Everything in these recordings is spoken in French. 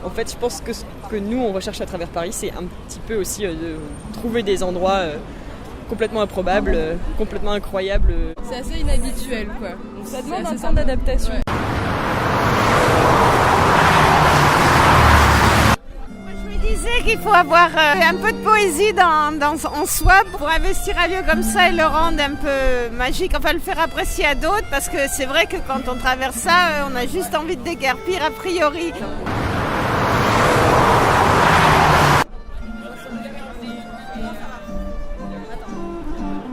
En fait, je pense que ce que nous, on recherche à travers Paris, c'est un petit peu aussi de trouver des endroits complètement improbables, complètement incroyables. C'est assez inhabituel, quoi. Donc ça demande un temps d'adaptation. Ouais. Je disais qu'il faut avoir un peu de poésie en soi pour investir un lieu comme ça et le rendre un peu magique, enfin le faire apprécier à d'autres, parce que c'est vrai que quand on traverse ça, on a juste envie de déguerpir a priori.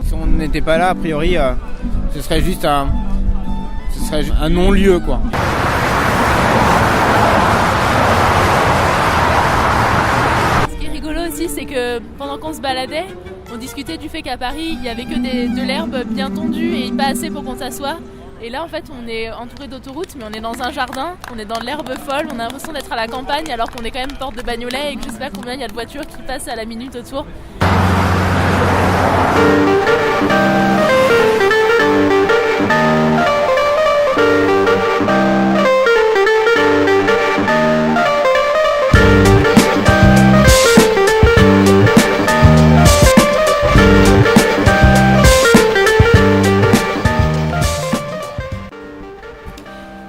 Si on n'était pas là, a priori, ce serait juste un non-lieu, quoi. Ce qui est rigolo aussi, c'est que pendant qu'on se baladait, on discutait du fait qu'à Paris, il n'y avait que de l'herbe bien tondue et pas assez pour qu'on s'assoie. Et là, en fait, on est entouré d'autoroutes, mais on est dans un jardin, on est dans l'herbe folle, on a l'impression d'être à la campagne alors qu'on est quand même porte de Bagnolet et que je sais pas combien il y a de voitures qui passent à la minute autour.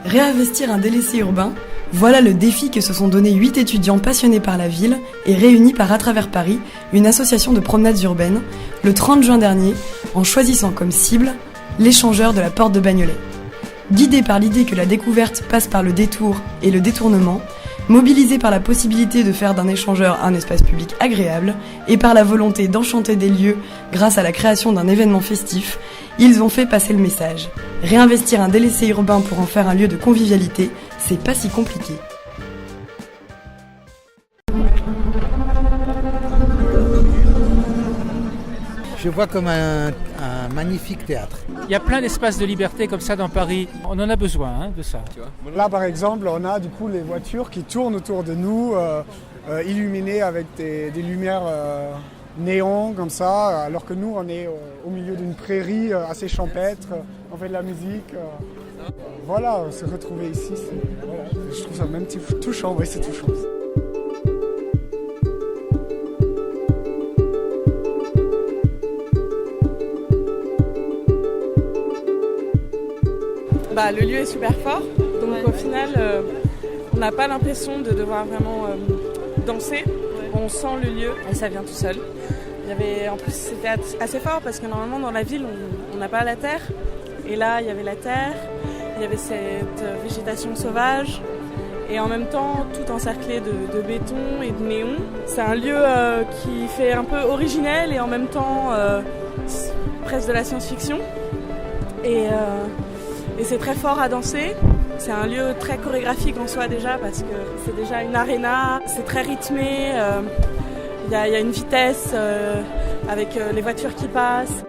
Réinvestir un délaissé urbain, voilà le défi que se sont donnés 8 étudiants passionnés par la ville et réunis par À travers Paris, une association de promenades urbaines, le 30 juin dernier, en choisissant comme cible l'échangeur de la porte de Bagnolet. Guidés par l'idée que la découverte passe par le détour et le détournement, mobilisés par la possibilité de faire d'un échangeur un espace public agréable et par la volonté d'enchanter des lieux grâce à la création d'un événement festif, ils ont fait passer le message. Réinvestir un délaissé urbain pour en faire un lieu de convivialité, c'est pas si compliqué. Je vois comme un magnifique théâtre. Il y a plein d'espaces de liberté comme ça dans Paris. On en a besoin de ça. Là, par exemple, on a du coup les voitures qui tournent autour de nous, illuminées avec des lumières néons comme ça, alors que nous, on est au milieu d'une prairie assez champêtre. On fait de la musique. Voilà, se retrouver ici, voilà, je trouve ça même touchant. Oui, c'est touchant. Le lieu est super fort, donc au final, on n'a pas l'impression de devoir vraiment danser. On sent le lieu et ça vient tout seul. En plus, c'était assez fort parce que normalement dans la ville, on n'a pas la terre. Et là, il y avait la terre, il y avait cette végétation sauvage et en même temps tout encerclé de béton et de néon. C'est un lieu qui fait un peu originel et en même temps presque de la science-fiction. Et c'est très fort à danser. C'est un lieu très chorégraphique en soi déjà parce que c'est déjà une arena, c'est très rythmé. Il y a une vitesse avec les voitures qui passent.